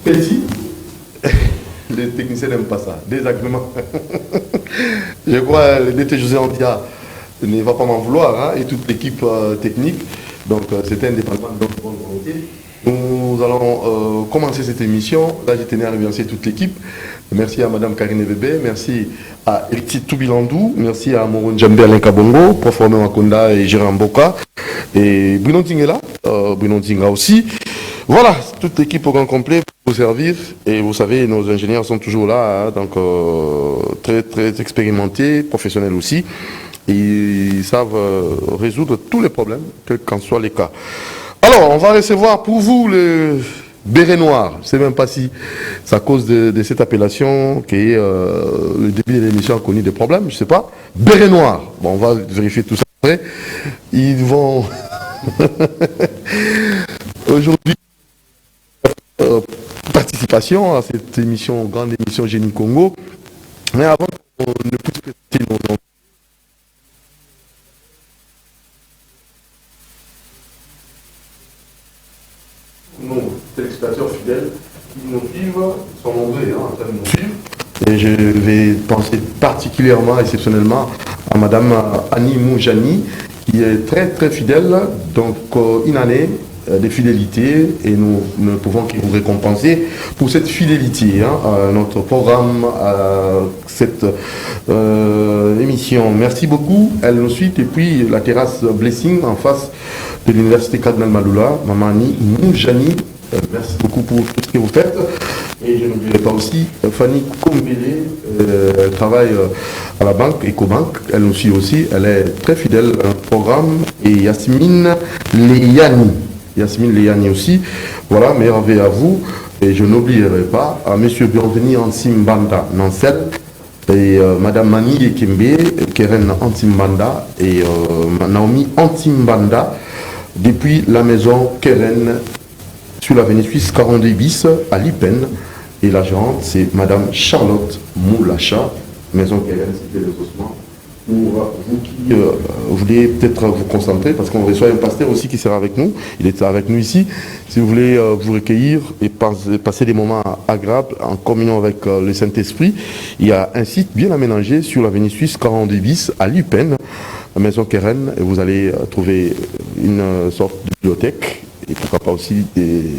Petit. Les techniciens n'aiment pas ça. Désagrément. Je crois le DT José Andia ne va pas m'en vouloir, hein, et toute l'équipe technique. Donc c'était indépendamment de notre bonne volonté. Nous allons commencer cette émission. Là, je tenais à remercier toute l'équipe. Merci à Madame Karine Bébé, merci à Elti Toubilandou, merci à Moron Djambé Alain Kabongo, Prof. Romain Makonda et Gérard Mboka. Et Bruno Tingela, Bruno Tinga aussi. Voilà, toute l'équipe au grand complet pour vous servir. Et vous savez, nos ingénieurs sont toujours là, hein, donc très, très expérimentés, professionnels aussi. Et ils savent résoudre tous les problèmes, quels qu'en soient les cas. Alors, on va recevoir pour vous le béret noir. Je ne sais même pas si c'est à cause de cette appellation qui est le début de l'émission a connu des problèmes, je ne sais pas. Béret noir. Bon, on va vérifier tout ça après. Ils vont aujourd'hui participation à cette émission, grande émission Génie Congo. Mais avant qu'on ne puisse présenter nos enfants, nos téléspectateurs fidèles qui nous suivent sont nombreux, hein, en train de nous suivre. Et je vais penser particulièrement, exceptionnellement, à Madame Annie Moujani, qui est très très fidèle, donc une année de fidélité, et nous ne pouvons que vous récompenser pour cette fidélité, hein, à notre programme, à cette émission. Merci beaucoup. Elle nous suit, et puis la terrasse Blessing en face de l'université Cardinal Maloula, Maman Annie Moujani. Merci beaucoup pour tout ce que vous faites. Et je n'oublierai pas aussi Fanny Kombele, elle travaille à la banque Ecobank, elle nous suit aussi, elle est très fidèle à notre programme. Et Yasmine Léani aussi, voilà, meilleur vœu à vous. Et je n'oublierai pas à M. Bienvenu Antimbanda Nancel et Mme Mani Ekembe, Keren Antimbanda et Naomi Antimbanda depuis la maison Keren sur l'avenue Suisse 42 bis à Lipen. Et l'agente, c'est Madame Charlotte Moulacha, maison Keren, c'était les ossements. Pour vous qui voulez peut-être vous concentrer, parce qu'on reçoit un pasteur aussi qui sera avec nous, il est avec nous ici. Si vous voulez vous recueillir et passer des moments agréables en communion avec le Saint-Esprit, il y a un site bien aménagé sur l'avenue Suisse 42 bis à Lupen, la maison Keren, et vous allez trouver une sorte de bibliothèque et pourquoi pas aussi des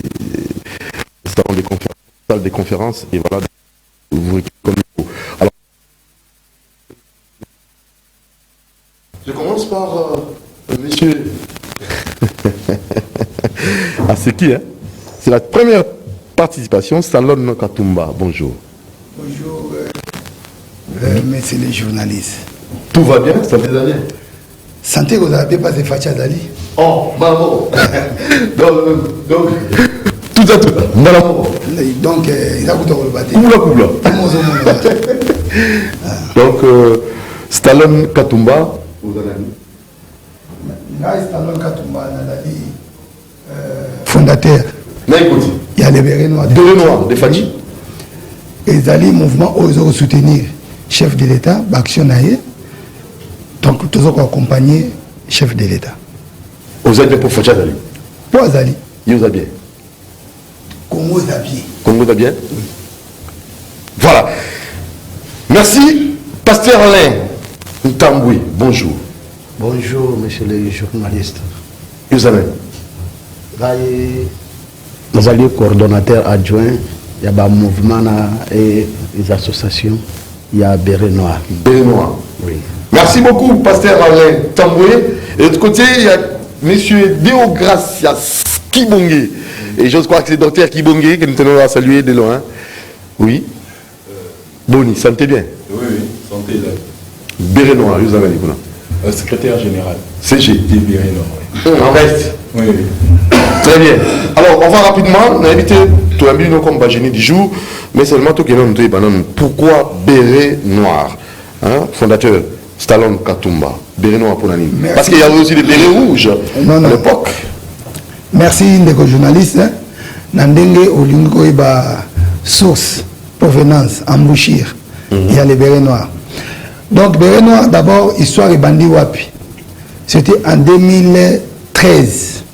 salles de conférences, et voilà, vous recueillez comme il faut. Alors, je commence par monsieur. Ah, c'est qui, hein? C'est la première participation, Salon Katumba. Bonjour. Bonjour, messieurs les journalistes. Tout va bien, ça fait des années. Santé, vous avez dépassé Fatia Dali. Oh, bravo. donc, tout à tout. Bravo. Donc, il a coûté le bâti. Koubla. Donc, Stallone Katumba. Stallone Katumba, fondateur. Il y a les bérets noirs. Bérets noirs, des Fadji. Et ils allaient mouvement aux soutenir chef de l'État, Action Naye. Donc, tous ont accompagné chef de l'État. Vous êtes pour Fatia Dali. Pour Azali. Vous avez bien. Congo Zabie. Congo Zabie. Voilà. Merci, Pasteur Alain Ntamboui. Bonjour. Bonjour, monsieur les journalistes. Vous avez. Nous allons coordonnateur adjoint, il y a un mouvement et les associations, il y a Béret Noir. Béret Noir. Oui. Merci beaucoup, Pasteur Alain Ntamboui. Et de l'autre côté, il y a monsieur Deogracias Kibongue. Et je crois que c'est le docteur Kibongue que nous tenons à saluer de loin. Oui. Boni, santé bien. Oui, santé là. Béret Noir, vous avez dit quoi? Secrétaire général. CG. Des Béret Noir. En reste. Oui. Très bien. Alors, on va rapidement inviter tout un peu comme Bajini du jour, mais seulement tout le monde. Pourquoi Béret Noir, hein? Fondateur Stallone Katumba. Béret Noir pour l'anime. Parce qu'il y avait aussi des bérets rouges à l'époque. Merci, les journalistes. Nandenge Olingo Eba source, provenance, embouchure. Il y a les bérets noirs. Donc, béret noir, d'abord, histoire et bandit Wapi. C'était en 2013.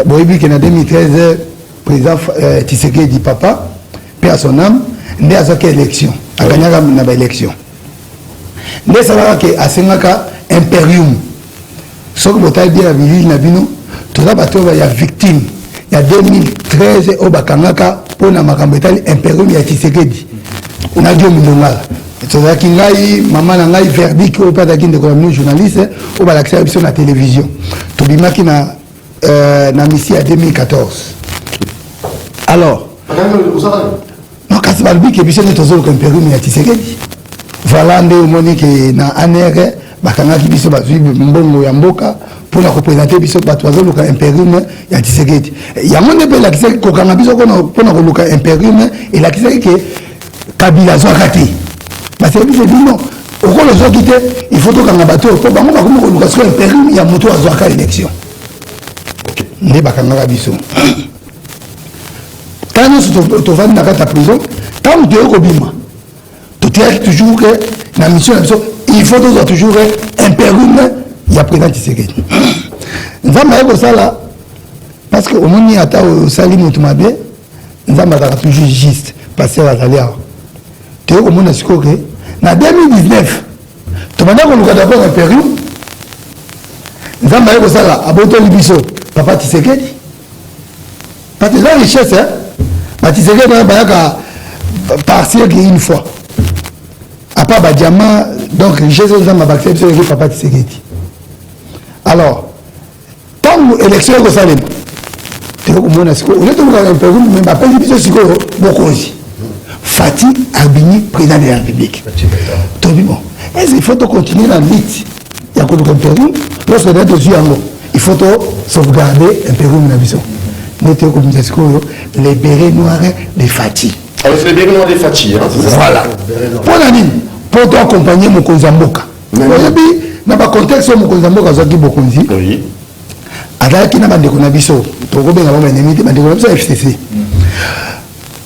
boyebi que en 2013 président Tshisekedi papa paix à son âme nde azwaki élection aganyaka na baélection nde esalaka ke asengaka imperium soki botali bien na bilili na bino toza bato oyo ya victime ya 2013 oyo bakangaka mpona makambo etali imperium ya Tshisekedi na Guillaume Ndongala tozalaki ngai mama na ngai verdict oyo mpe azalaki ndeko na bino journaliste oyo balakisaka biso na télévision tobimaki na misi ya 2014 alors non kasi balobi ke biso nde tozoluka imperium ya Tshisekedi voilà nde omoni ke na ANR bakangaki biso bazwi mbongo ya mboka mpona koprésente biso bato bazoluka imperium ya Tshisekedi yango nde mpe elakisaki kokanga biso mpona koluka imperium elakisaki ke Kabila azwaka te parce biso bino okolo ozwaki te il faut tokanga bato mpo bango bakomi koluka siko imperium ya moto azwaka élection nde bakangaka biso quand nous tovandi na kati ya prison ntango toyei kobima totiaki toujours ke na mission na biso il faut tozwa toujours imperium ya président Tshisekedi nzambe aye kosala parce que omoni ata osali moto mabe nzambe azalaka toujours juste pasteur azali awa toyei komona sikoyo ke na 2019 tobanda koluka d'abord imperium nzambe aye kosala abotoli biso papa Tshisekedi parce que eza richesse Tshisekedi bayaka partir une fois à part Badiama donc richesse nzambe abakisa biso eke papa Tshisekedi alors ntango élection ekosalema tokomona sikoyo ole toluka imperium me bapesi biso sikoyo bokonzi Fati Abini président de la République tobi bon est-ce qu'il faut continuer la lutte ya koluka imperium lorsque nous tozwi yango il faut sauvegarder imperium na biso nete okomisa sikoyo les bérets noirs de Fati alors c'est les bérets noirs de Fati voilà mpona nini mpo to accompagner mokonzi ya mboka oyebi na bacontexte oyo mokonzi ya mboka azwaki bokonzi azalaki na bandeko na biso tokobenga bango banemi te bandeko na biso ya FCC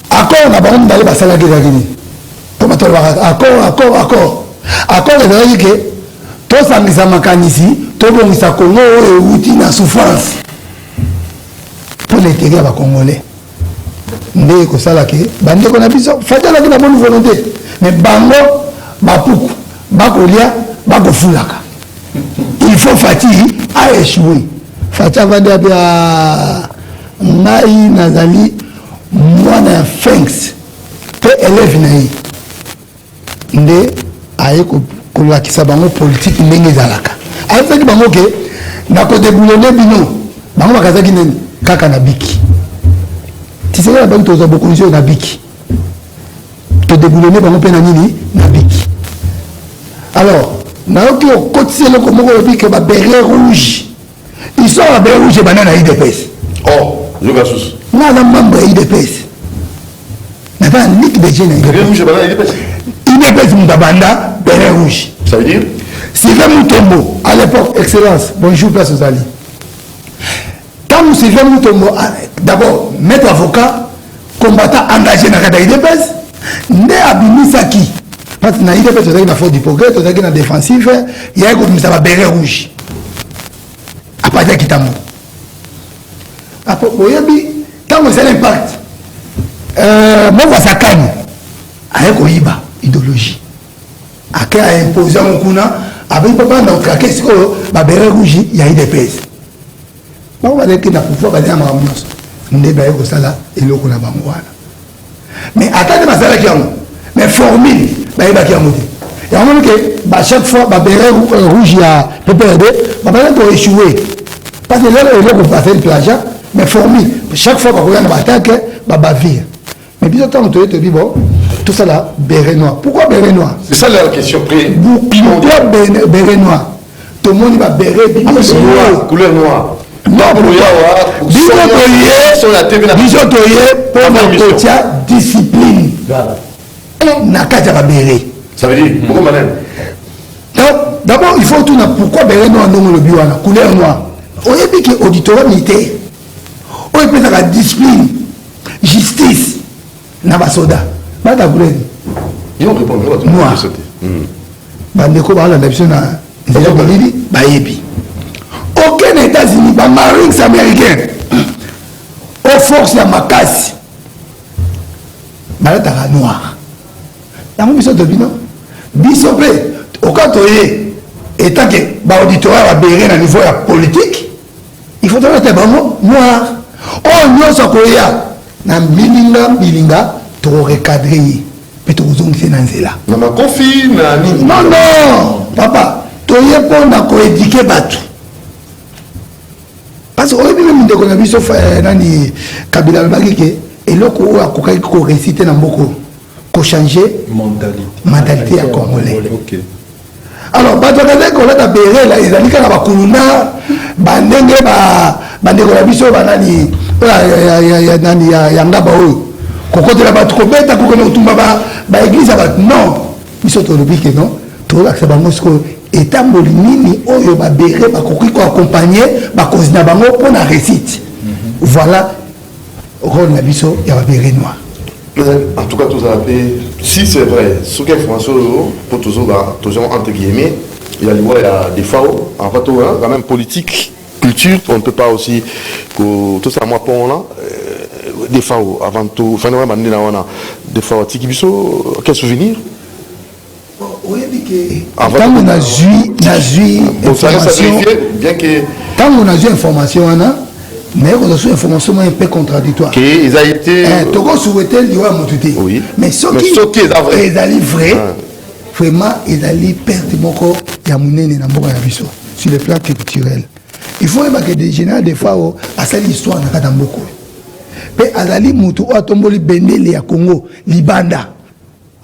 accord na bango mibale basalaki ezalaki nini mpo bato accord ezalaki ke tosangisa makanisi tobongisa kongo oyo euti na souffrance pour l'intérêt ya bacongolais nde ekosala ke bandeko na biso Fati azalaki na bonne volonté mais bango bapuku bakolia bakofulaka il faut Fati aéchoué Fati avandi ape ngai nazali mwana ya Fenks mpe élève na ye nde aye kolakisa bango politique ndenge ezalaka ayebisaki bango ke nakodebulone bino bango bakazaki nini kaka na biki Tshisekedi na bango tozwa bokonzi oyo na biki todebulone bango mpe na nini na biki alors nayoki okotisi eloko moko olobi ke baberet rouge histoire ya beret rouge ebanda na IDPS yoka susu naza membre ya IDPS naza na ligue de jeunes ya IDPS moto abanda beret rouge ça veut dire Sylvain Mutombo à l'époque excellence bonjour place ozali ntango Sylvain Mutombo d'abord maître avocat combattant engagé na kati ya IDPS nde abimisaki parce que na IDPS tozalaki na faute du progrès tozalaki na défensif yaki kobimisa baberet rouge apatiaki ntango oyebi ntango ezali impact moko asakani aye koyiba idéologie ake aimpose yango kuna abai mpo banda otrake sikoyo baberet rouge ya IDPS bango bazalaki na pouvoir bazali na makambo nyonso nde baye kosala eloko na bango wana mais ata nde basalaki yango mais formule bayebaki yango te yango moni ke chaque fois baberet rouge ya PPRD babazali koéchoué parce que lelo eloko basali plagiat mais formule chaque fois bakoya na baatake babavire mais biso ntango toye toyebi bon tout ça là béret noir pourquoi béret noir c'est ça la question pourquoi béret noir tout le monde va béret couleur noire biso toye mpona kotia discipline na kati ya babéret ça veut dire pourquoi madame d'abord il faut tuna pourquoi béret noir ndongo lobi wana couleur noire oyebi ke auditorat militaire oyo epesaka discipline justice na basoda bata couleur noir bandeko balanda biso na nzela bolili bayebi aucun États-Unis bamarines américains aux forces ya makasi balataka noir yango biso tobino biso mpe okatoye etanke baauditoire babere na niveau ya politique il faut tolata bango noir oyo nyonso akoya na mbilinga tokorecadre ye mpe tokozongisa na nzela na makofi na nini non papa toye mpo na koédike bato parce que oyebi meme ndeko na biso nani kabila alobaki ke eloko oyo akokaki koresite na mboko kochange mentalité ya congolais. Alors bato bakazaki kolata berela ezali kaka bakuluna bandenge bandeko na biso banani ya ngaba oyo kokotela bato kobeta kokende kotumba baeglise ya bato non biso tolobi ke non tolakisa bango sikoyo etamboli nini oyo babere bakoki koaccompagne bakonzi na bango mpo na réussite. Voilà rôle na biso ya babere noir. En tout cas, tout ça, si c'est vrai, ce qu'il y a information pour toujours entre guillemets, il y a des FAO, en fait, quand même politique, culture, on ne peut pas aussi que tout ça, moi, pour là, des FAO, avant tout, enfin, des FAO, Tikibiso, quel souvenir? Oui, quand on a vu information, bien que quand on a vu information, mais on a reçu information un peu contradictoire. Ils ont été. Tu as souhaité le droit à Moutouté. Oui. Mais ce qui est allé vrai, vraiment, ils allaient perdre mon corps sur le plan culturel. Il faut que des généraux, des fois, à cette histoire, on a dans beaucoup. Mais Azali Moutou, à Tomboli Bendele, à Congo, Libanda.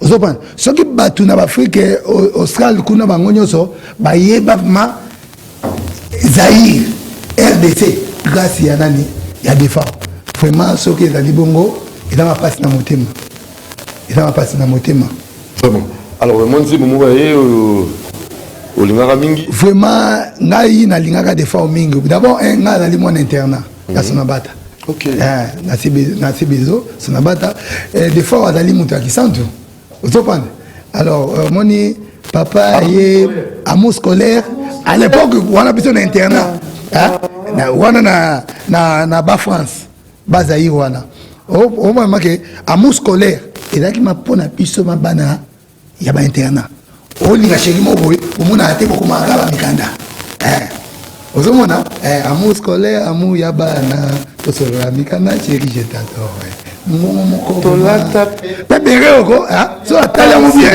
Vous comprenez? Ce qui bat en Afrique, Australie, Kuna Bangonyoso, Bayeba, Zaïre, RDC. Grâce à Nani, il y a des femmes. Vraiment, ce qui est dans le bongo, il a passé dans mon thème. Il a passé dans mon thème. Vraiment. Alors, moi, je dis, vraiment, naï na lingaka des femmes mingi. D'abord, un gars dans le monde internat, il y a son abata. Ok. Na Sibezo, son abata. Des fois, dans le monde qui sont tout. Vous comprenez? Alors, mon papa, il amour scolaire. À l'époque, on a besoin d'un internat. na ba France bazaï wana au moment que amour scolaire et là qui m'a pona biso mabana ya ba internat o linga chéri mo boy o mona ate ko makala mikanda ozomona amour scolaire amour ya bana to solo mikanda chéri je t'adore moko to lata bébé oko so atala mo bien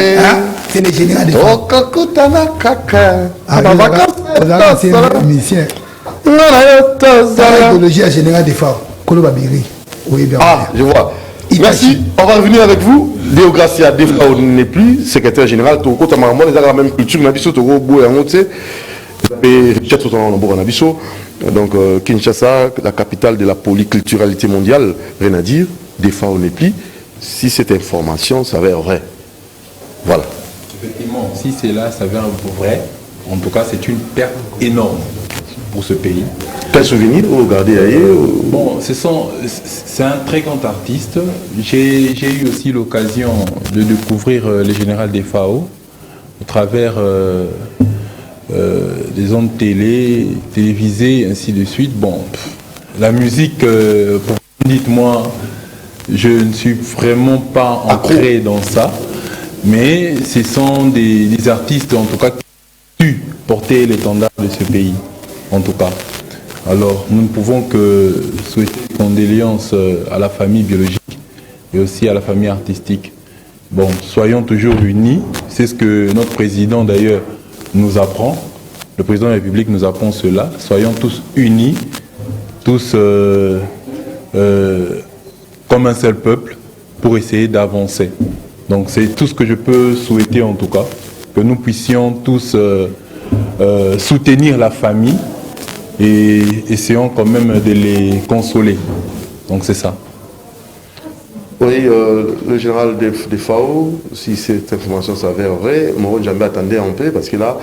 c'est le général de okakutana kaka vacances c'est mission. L'idéologie à général des femmes. Ah, je vois. Merci. On va revenir avec vous. Léo Gracia Defao n'est plus secrétaire général. Tout le monde a la même culture. Donc, Kinshasa, la capitale de la polyculturalité mondiale, rien à dire. Defao n'est plus. Si cette information s'avère vraie. Voilà. Effectivement, si c'est là, s'avère vrai. En tout cas, c'est une perte énorme pour ce pays. Quel souvenir vous regardez ailleurs? Bon, c'est un très grand artiste. J'ai eu aussi l'occasion de découvrir le général des FAO au travers des ondes télévisées, ainsi de suite. Bon, la musique, dites-moi, je ne suis vraiment pas ancré dans ça, mais ce sont des artistes, en tout cas, qui ont pu porter l'étendard de ce pays. En tout cas. Alors, nous ne pouvons que souhaiter condoléances à la famille biologique et aussi à la famille artistique. Bon, soyons toujours unis. C'est ce que notre président, d'ailleurs, nous apprend. Le président de la République nous apprend cela. Soyons tous unis, tous comme un seul peuple, pour essayer d'avancer. Donc, c'est tout ce que je peux souhaiter, en tout cas, que nous puissions tous soutenir la famille et essayons quand même de les consoler. Donc c'est ça. Oui, le général des FAO, si cette information s'avère vraie, Moron Djambe attendait un peu parce que là,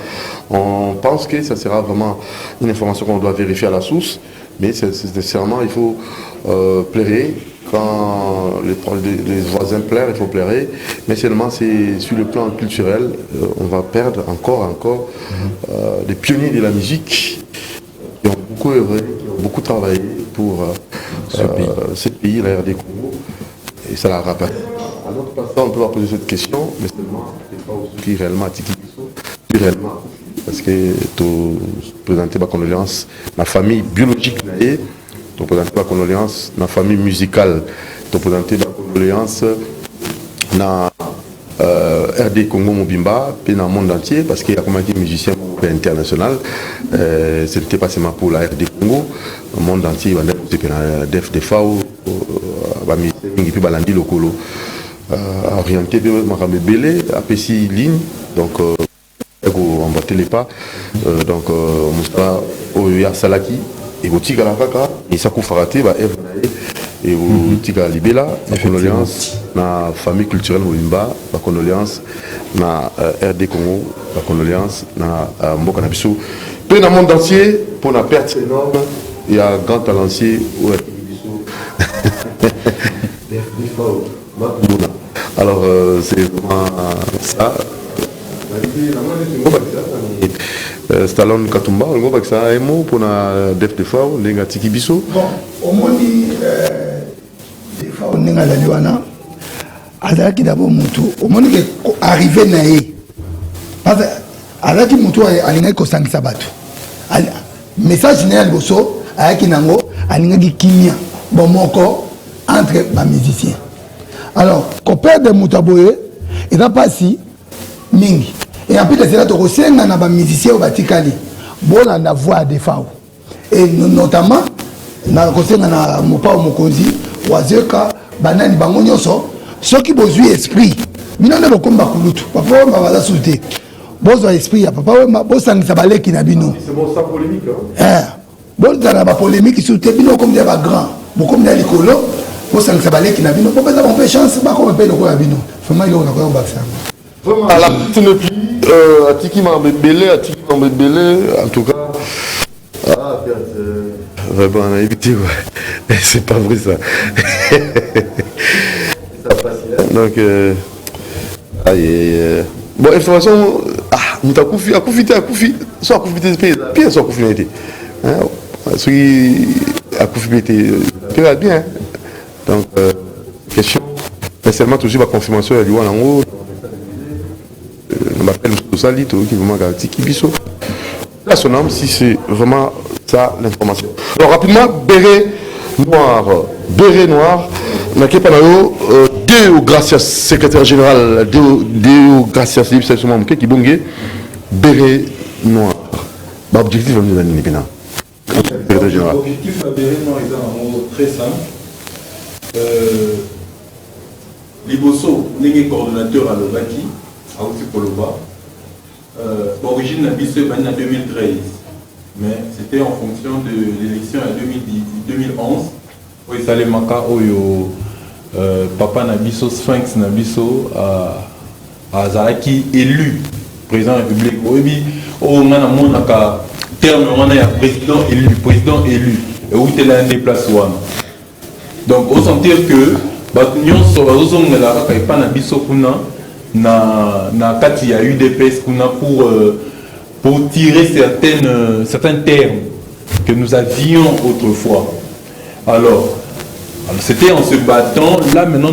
on pense que ça sera vraiment une information qu'on doit vérifier à la source, mais nécessairement il faut plairer. Quand les voisins plairent, il faut plairer, mais seulement c'est sur le plan culturel, on va perdre encore des pionniers de la musique qui ont beaucoup œuvré, qui ont beaucoup travaillé pour ce pays, la RD Congo, et ça la rappelle. À notre passant, on peut pas poser cette question, mais seulement des fois aussi réellement à Tiki Bisso, réellement, parce que tu présenter ma condoléance, ma famille biologique, tu présenter ma condoléance, ma famille musicale, tu présenter ma condoléance, na RD Congo Mobimba, puis dans le monde entier, parce qu'il y a comme des musiciens international, ce n'était pas seulement pour la RD Congo, le monde entier, il y a des DFDFAO, il y a des locaux orientés vers Maramé Belé, APC ligne, donc on va les pas, donc on y a Salaki, et au Tigala Kaka, et ça Farate, et au Tigala Libela, la condoléance, la famille culturelle Mobimba, la condoléance, la RD Congo, la condoléance, la Mboka Nabiso. Puis dans le monde entier, pour la perte énorme, il y a un grand talancier, alors c'est vraiment ça. Stallone Katumba, on va ça un mot pour la def de fao, les gars Tiki Bisso. Bon, au moins des fois on est à la Luana. Azalaki d'abord Moutou. Au moins arrivé naé. Parce que Azalaki Moutou a l'ingé kosang sabatu. Message né al bosso, ayaki nango, alingé kimia. Bon moko entre les musiciens. Alors, copain de Moutaboye, il n'a pas si mingi. Et en plus de cela, tu as un musicien au Batikali. Bon, on a voix des femmes. Et notamment, on a un mopa au Mokonzi, Wazeka, Banani Bangonyoso, ceux qui ont besoin d'esprit. Mais non, on a comme Bakulutu. Papa, on va la sauter. Bon, esprit, papa, on va s'engager qui n'a bino. C'est bon, ça polémique. Bon, on a une polémique sur le bino comme des grands. Bon, comme des écolos, on s'engager qui n'a bino. Pour ça, on peut chance, pas comme on peut le quoi bino. Vraiment, il y a un vaccin. Vraiment, à la petite pluie, à Tiki Mambélé, à Tiki Mambélé, en tout cas. Ah, vraiment, on a évité, ouais. C'est pas vrai ça. Donc, bon, information, nous avons Koufi, soit Koufi, bien, soit Koufi, celui à Koufi, bien. Donc, question, mais seulement toujours la confirmation, il y a en haut. On m'appelle Sali, qui vous manque à Tiki Bisso. Là, son nom, si c'est vraiment ça l'information. Alors, rapidement, béret noir, Nake Panayo, Deo Gracias, secrétaire général, Deo Gracias, c'est ce moment qui bongé, béret noir. L'objectif de l'année, secrétaire général. L'objectif de béret noir est très simple. Liboso, n'est coordonnateur à l'Obaki. À Koloba. L'origine n'a pas en 2013, mais c'était en fonction de l'élection en 2011. Où il s'allait maka oyo papa Nabiso Sphinx Nabiso à Zaki élu président de la République. Oui, on a un terme on a président élu et où il a un déplacement. Donc au sentir que Batunion sur la pas Nabiso kuna na kati ya UDPS pour tirer certains termes que nous avions autrefois. Alors c'était en se battant, là maintenant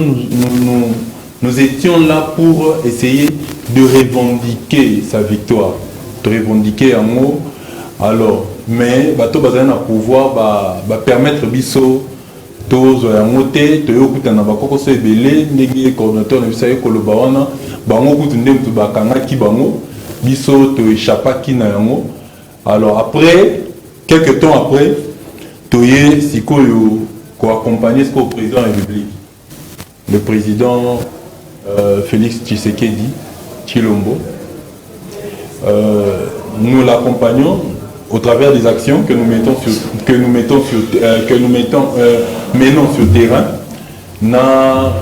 nous étions là pour essayer de revendiquer sa victoire, de revendiquer un mot. Alors, mais bateau bazana na pouvoir permettre biso tous en moté toyokuta na bakoko so ebele ndenge coordinateur na biso Koloba wana bango kutu ndenge tu bakanga ki bango biso to échappaki na yango. Alors après quelques temps après toye sikoyo ko accompagner ce président de la République, le président Félix Tshisekedi Tshilombo. Nous l'accompagnons au travers des actions que nous menons sur terrain. Na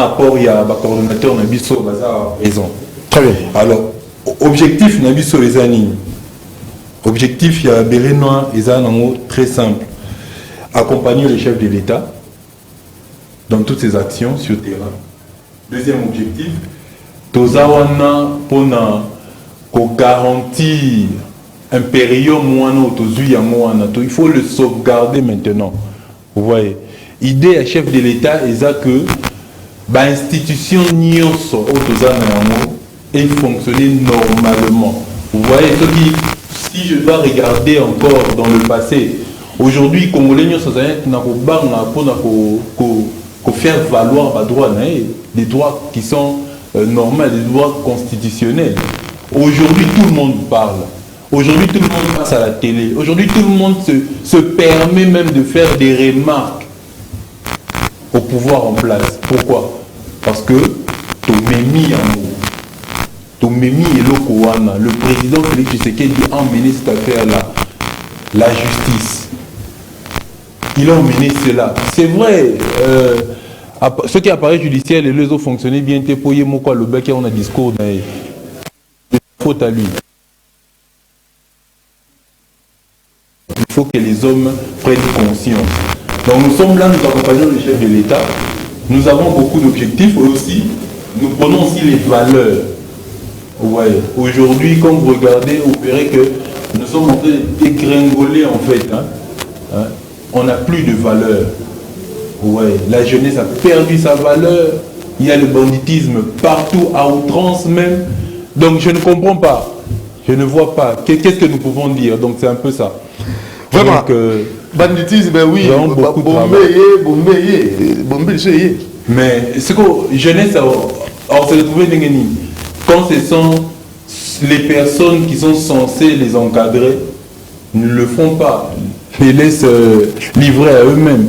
apport il y a un coordonnateur Nabiso Bazar raison. Très bien. Alors objectif Nabiso les années. Objectif il y a béret noir et très simple. Accompagner le chef de l'État dans toutes ses actions sur terrain. Deuxième objectif, tozawana pona ko garantir un période il faut le sauvegarder maintenant. vous voyez. Idée à chef de l'État est que l'institution nyonso et fonctionner normalement. Vous voyez, si je dois regarder encore dans le passé, aujourd'hui, Congolais nyonso pour faire valoir des droits qui sont normaux, des droits constitutionnels. Aujourd'hui, tout le monde parle. Aujourd'hui, tout le monde passe à la télé. Aujourd'hui, tout le monde se permet même de faire des remarques au pouvoir en place. Pourquoi? Parce que Tomemi et Lokowana, le président Félix Tshisekedi a emmené cette affaire-là, la justice. Il a emmené cela. C'est vrai, ce qui apparaît judiciaire, les autres fonctionnaient bien. Le bec, on a discours, faute à lui. Il faut que les hommes prennent conscience. Donc nous sommes là, nous accompagnons le chef de l'État. Nous avons beaucoup d'objectifs aussi. Nous prenons aussi les valeurs. Ouais. Aujourd'hui, quand vous regardez, vous verrez que nous sommes en train de dégringoler en fait. On n'a plus de valeurs. Ouais. La jeunesse a perdu sa valeur. Il y a le banditisme partout, à outrance même. Donc je ne comprends pas. Je ne vois pas. Qu'est-ce que nous pouvons dire? Donc c'est un peu ça. Vraiment. Donc, banditisme, ben oui, mais ce que jeunesse, on s'est retrouvé quand ce sont les personnes qui sont censées les encadrer, ne le font pas. Ils les laissent livrer à eux-mêmes.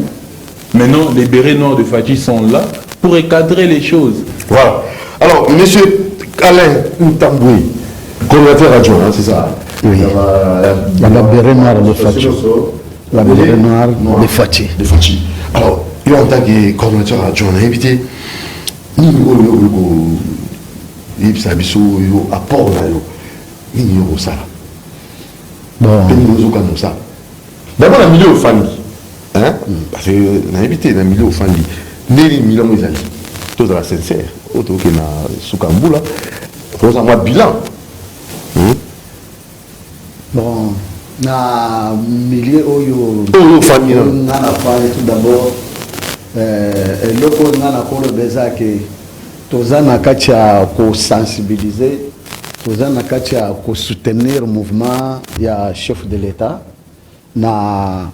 Maintenant, les bérets noirs de Fachi sont là pour encadrer les choses. Voilà. Alors, monsieur Alain Ntamboué, coordinateur adjoint, c'est ça? Oui. La béret noire de Fachi. La béret noire de Fachi. De Fachi. Alors, il en tant que coordinateur adjoint, on a invité apport là, ça. Bon. D'abord, la milieu au famille. Parce que on a invité dans le milieu au famille. Néli Milan Mizali. Tout à la sincère. Auto qui na Soukamboula. Pour un bilan. Bon, na milieu oyo famille ngana fale tout d'abord eloko ngana kolo beza ke toza na kati ya ko sensibiliser, toza na kati ya ko soutenir mouvement ya chef de l'État na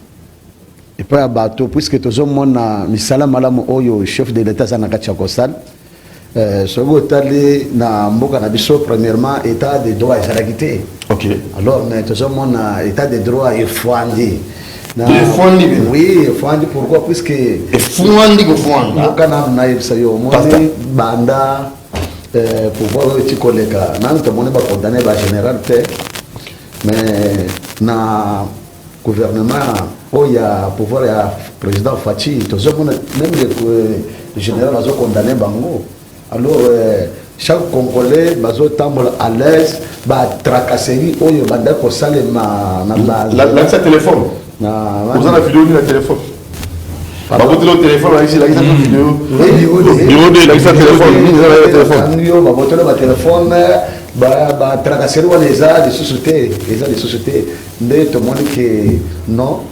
et pas bateau puisque tozo mona misala malamu oyo chef de l'État za na kati ya kosal sogo tali na mboka na biso premièrement état de droit ezalaki. Ok. Alors, mais tout le monde a état de droit et fondi. Oui, fondi pourquoi? Puisque. Et fondi que fondi. Quand on a eu ça, banda pouvoir petit collègue, non, tout le monde va condamner le général fait, mais na gouvernement, où il y a pouvoir, il y a président Fachi, tout le monde, même le général va condamner Bango. Alors. Chaque Congolais bazo tambola à l'aise ba tracasserie oyo banda ko salema na la téléphone na vous en avez vidéo ni la téléphone ba botte le téléphone là ici la vidéo vidéo de la téléphone ni la téléphone yo ba botte le téléphone ba tracasserie wala des sociétés mais tout le monde que non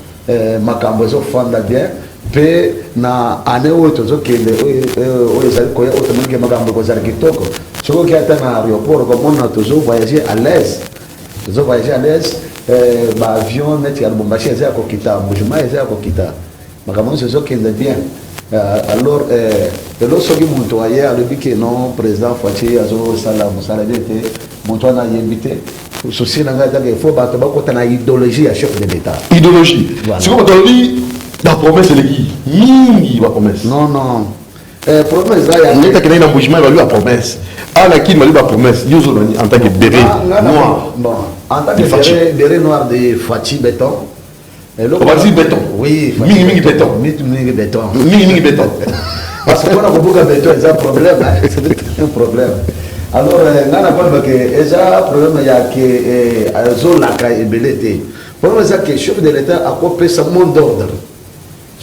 makambo zo fanda bien pe na ane oyo tozokende oyo ezali koya oyo tomonike makambo kozala kitoko soki ata na aéroport komona tozovoyage à l'aise baavion neti ya lubumbashi eza ya kokita mbujima eza ya kokita makambo nyonso ezokende bien alors elo soki moto aye alobi ke non président Fachi azosala mosala ede te moto wana ayebi te souci na ngai ezaka ifo bato bakota na idéologie ya chef de l'état sikoyo bato alobi la promesse est qui mingi la promesse non promesse là il y a quelqu'un dans Bouchima il va lui la promesse la qui m'a lui la promesse il en tant que béret noir bon en tant que béret noir de Fachi béton on va dire béton oui mingi béton mingi béton parce que quand on a béton c'est un problème c'est un problème alors ngana pas que déjà problème il y a que zolaka ebelete problème c'est que chef de l'État a coupé ce monde d'ordre.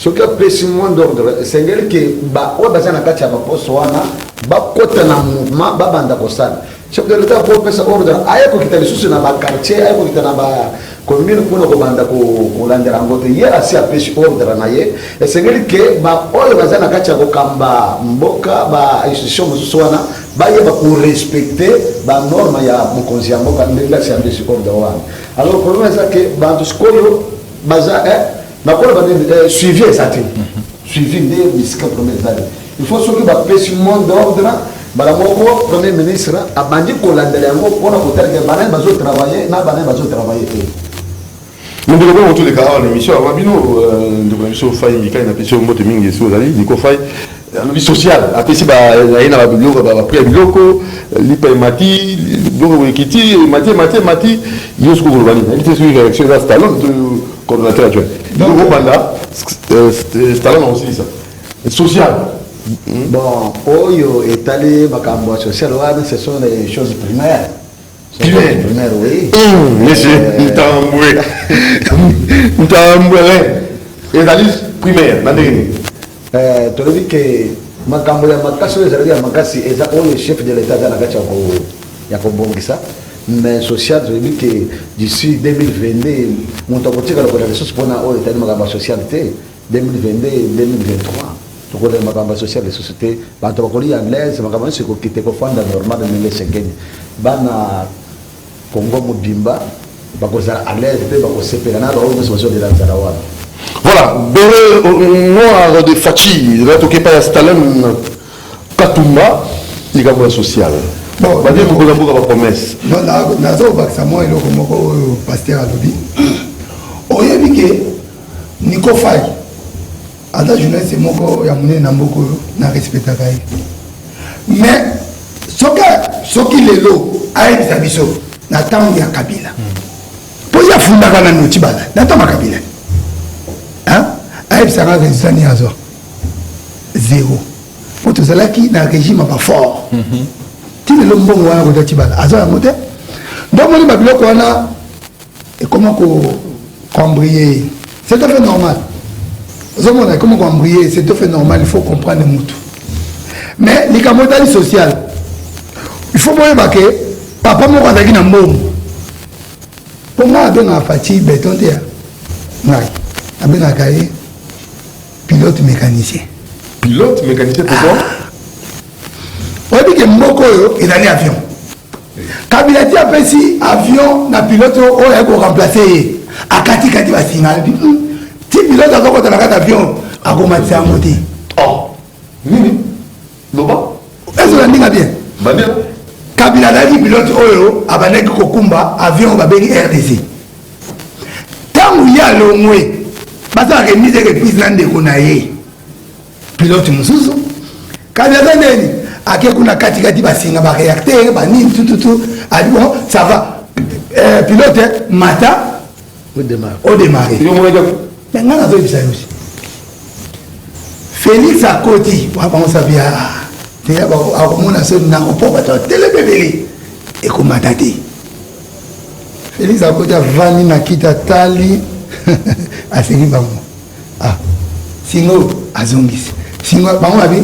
Ce qui a pris moins d'ordre, c'est que on va na kati ya baposo wana bakota na mouvement babanda kosala chef de l'état pour pesa ordre aya ko kitali susu na ba quartier aya ko kitana ba commune pour ko banda ko landera ngote ye asi apesi ordre na ye esengeli ke ba oyo bazana kacha ko kamba mboka ba institution musuwana ba ye ba ko respecter ba norme ya mukonzi ya mboka ndela si apesi ordre wana alors problème c'est que ba to skoyo baza na ko ba suivi exactement suivi de bisika premier zali il faut que ba pesi monde ordre bala moko premier ministre abandi ko landela yango pona ko terke bana bazo travailler na bana bazo travailler nous devons en tous les cas l'émission avant bino de l'émission faille mika na pétition moto mingi so zali diko faille la vie sociale apesi ba ina ba biloko ba après biloko lipa mati biloko ekiti mati yosko ko bani invité sur réaction là talent coordinateur adjoint donc banda talent aussi ça social. Bon, Oyo est allé à social, ce sont les choses primaires. Primaires, oui. Monsieur, et la liste primaire, tu as dit que Makambo ya Makasi, les alliés Makasi, et le chef de l'État dans la Gacha Yakobongisa. Mais social, je dis que d'ici 2022, mon temps pour la ressource pour la socialité, 2022, 2023. Tout le monde social des sociétés, bah tu vas à l'aise, ma campagne c'est qu'on quitte qu'on fait normal de les séquelles. Bana Congo Mudimba, bah qu'on à l'aise, bah qu'on s'est payé, bah on se de la Zarawa. Voilà, noir de Fachi, là tu n'es pas installé Katumba, il y a un social. Bon, bah dire que vous avez une promesse. Non, nazo baksa moi et le komoko pasteur alobi. Oyebi ke Nico Faye. Ada jeunesse moko ya mune na mboko na respectaka ye. Mais soki lelo ayebisa biso na tango ya Kabila. Po ya fundaka na notibala na tango ya Kabila. Hein? Ayebisaka résultat ni azo. Zéro. Po tozalaki na régime pas fort. Ti lelo mbongo wana ko tibala azo ya mote. Donc moni babiloko wana et comment ko cambrier. C'est tout à fait normal. Comment cambrier, c'est tout à fait normal, il faut comprendre le moutou. Mais les camouflages social, il faut voir que papa m'a dit un mot. Pour moi, je suis fatigué, béton, pilote mécanicien. Pilote mécanicien, pourquoi? On dit que Moko est dans l'avion. Kabila dit après si avion, na pilote, on est pour remplacer. À Kati Kati va signaler. Si pilote a encore dans la avion, à commencer à monter. Oh, Nini, Loba. Est-ce que vous avez bien? Bandia. Kabila a dit pilote Oyo, à Banek Kokumba, avion va béni RDC. Tant qu'il y a le moins, parce que remise et reprise l'année qu'on a eu, pilote Moussou, Kabila a dit, à quel qu'on a Katikati, Bassinga, réacteur, Banin, tout, a dit bon, ça va. Pilote, Mata, au démarrer. Mais on a vu ça aussi. Félix à côté, on s'est bien. On a fait un rapport à télébébélé. Et comme a dit. Félix à côté, Vani Nakita Tali. A Séni Bango. Ah. Singo, à Zongis. Singo, Bango a vu,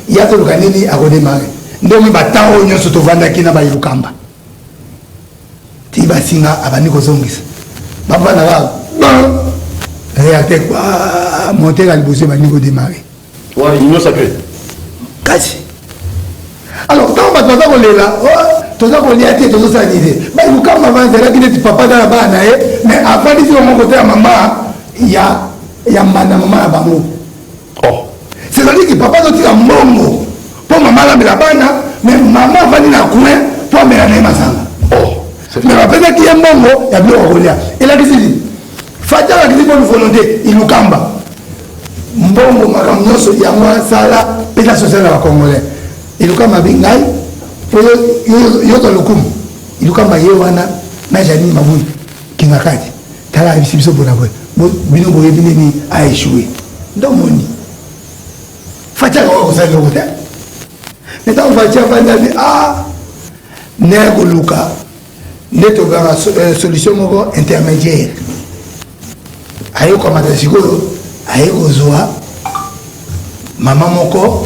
il y a tout le canini à redémarrer. Donc, il va tant au Nyon Sotovanda qui n'a pas eu le Kamba. Tiba Singa à Baniko Zongis. Baba n'a réacteur monter à l'ibosé va niveau démarrer. Ouais, l'union sacrée. Casse. Alors, quand on va aller là, tout ça qu'on y a été, tout ça disait. Mais vous, quand maman, c'est là qu'il est papa dans la banane, mais avant d'ici, on côté à maman, il y a maman à Bango. Oh. C'est-à-dire que papa doit dire à Mongo. Pour maman, là, mais la banane, mais maman va venir à coin pour me la neige à Oh. Mais après qu'il y a Mongo, il y a bien au relais. Et là, qu'est-ce qu'il dit? Fatala qui dit bonne volonté, il nous kamba. Mbongo makam nyoso yangwa sala pesa social wa congolais. Il nous kamba bingai pour yoto lukum. Il nous kamba yewana na jani mabui kingakati. Tala bisibiso bona boy. Bino boye binini a échoué. Donc moni. Fatala ko sa lokote. Mais tant Fatala va dire ah nego luka neto ga solution moko intermédiaire. Ayo komata sikoyo ayo zoa mama moko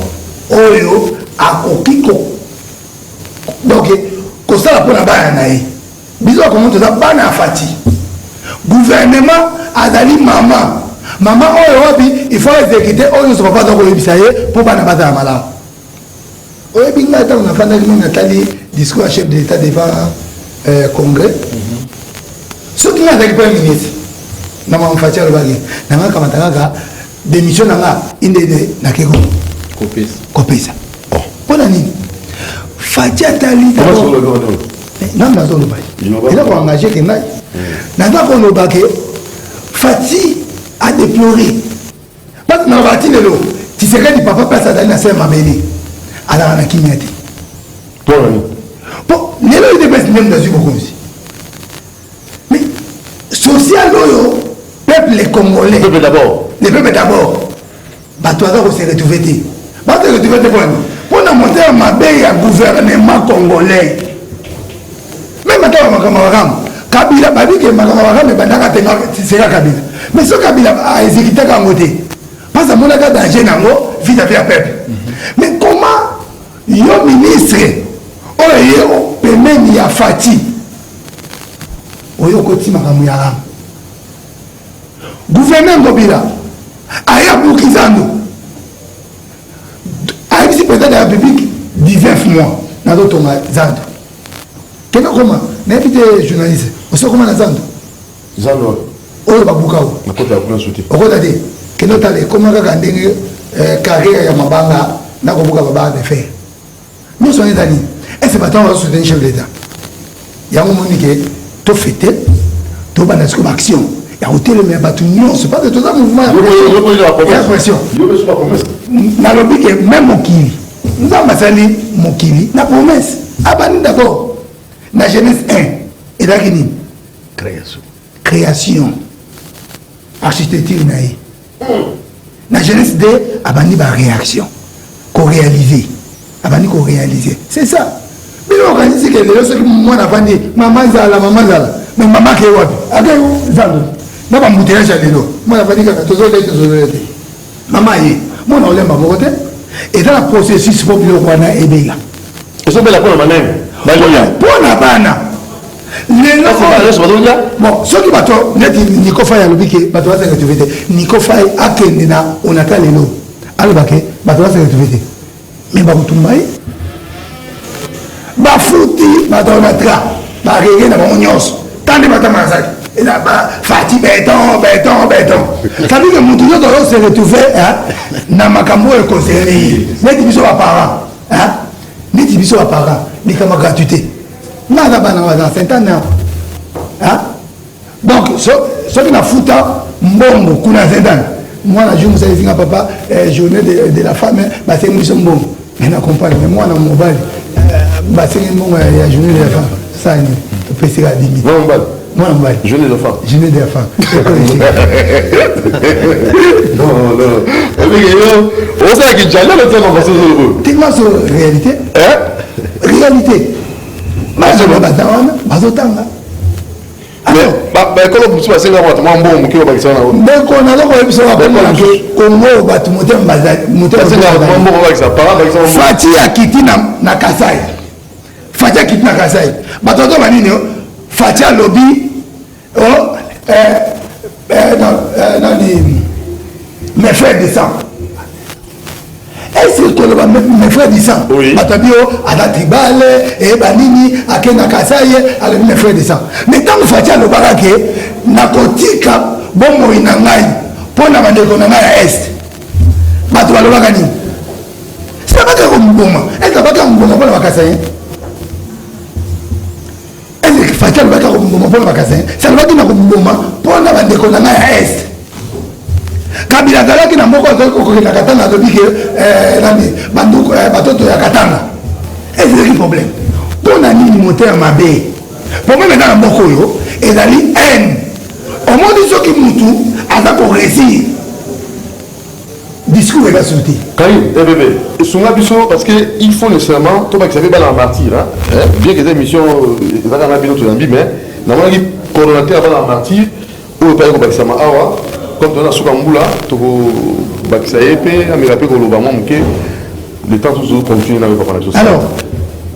oyo akokiko donc kosala mpona bana na ye biso bakongo toza bana ya fati gouvernement azali mama oyo wapi il faut exécuter oyo nyonso papa aza koyebisa ye mpo bana bazala malamu oyebi ngai ntango nafandaki ngai natali discours ya chef de l'état devant congrès soki ngai azalaki premier ministre na mama fati alobaki nanga kamata kaka démission nanga indede nakeko kopesa mpona nini fati atali nanga nazoloba eza koengage ke ngai naza koloba ke fati a déploré parce que naloba ti lelo tisekedi papa place azali na se mabele alaka na kimia te po lelo idepesi ndenge nazwi bokonzi mais social oyo peuple congolais le peuple d'abord bato aza kose retrouve te bato retrouve te mpona mpona monte ya mabe ya gouvernement congolais même ataka makambo makambo kabila babike makambo makambo ebandaka tenga seka kabila mais so kabila aexécutaka yango te parce amonaka danger nango vis-à-vis ya peuple mais comment yo ministre oyo ye pemeni ya fati oyo okoti makambo ya rame gouverneur ngobila aya buki zando ayebisi président de la république 19 mois nazotonga zando kena koma nayebi te journaliste osokoma na zando oyo babuka o okota te kende otala ekoma kaka ndenge carrière ya mabanga nakobuka babanga de fer nyonso wana eza nini ese bato wana bazosoutenir chef de l'état yango moni ke tofete tobanda siko baaction ya kotelemela bato nyonso parce que toza mouvement ya pression nalobi ke même mokili nzambe asali mokili na promesse abandi d'accord na jeunesse 1 ezalaki nini création architecture na ye na jeunesse 2 abandi baréaction koréaliser abandi koréaliser c'est ça bino okanisi ke lelo soki mwana avandi mama nzala mais mama ke wapi ake zando na bambuteyage ya lelo mwana avandi kaka tozole te mama ye mwana olemba moko te eza na processus mpo biloko wana ebela ezobela mpona manene mpona bana lelo bon soki bato neti niko fai alobi ke bato basaka tuve te niko fai akende na onata lelo alobake bato basaka tuve te me bakotumba ye bafuti bato onatra barege na bango nyonso tande bato mazaki eza fati beton sabi ke mutu nyonso oyo se retrouve na makambo oyo concerne ye neti biso baparent likama gratuité naza bana baza 50 ans donc soki nafuta mbongo kuna 50 ans mwana jour mosalisinga papa journée de la femme basengi biso mbongo mais na comprendre mais mwana mobali basengi mbongo ya journée de la femme sani topesika 10 000 mwana mobali journée de la femme osalaki jala lotema basozo tellement sur réalité bazotanga ekolo mosusu basenga bato mwa mbongo moke bakisa na ndeko nazokoyebisa bakomake kongo bato fati akiti na kasai bato bato banini fati alobi mes frères de sang est-ce que mes frères du sang batabio ada tribale et banini akena kasaye alobi mes frères du sang mais tant que fati alobaka ke nakotika bomoi na ngai mpona bandeko na ngai ya est bato balobaka nini silabaka komuboma ezabaka komuboma mpona bakasaye est-ce que fati alobaka komuboma mpona bakasaye salobaki na komuboma mpona bandeko na ngai ya est kabila azalaki na moko okokenda katanga alobi ke batoto ya katanga ezalaki problème mpona nini moteur mabe problème eza na moko oyo ezali haine omoni soki mutu aza koresir discours eza sauté bébé esunga biso parce que il faut nécessairement tobakisa mpe bana ya martyr bien que eza émission ezaka na bino toyambi mais namonaki coordonnateur ya bana ya martyr oyo epaki kobakisama awa comme toza na suka mbula tokobakisa ye mpe ameka mpe koloba mwa moke le temps toujours continue na papa na biso alors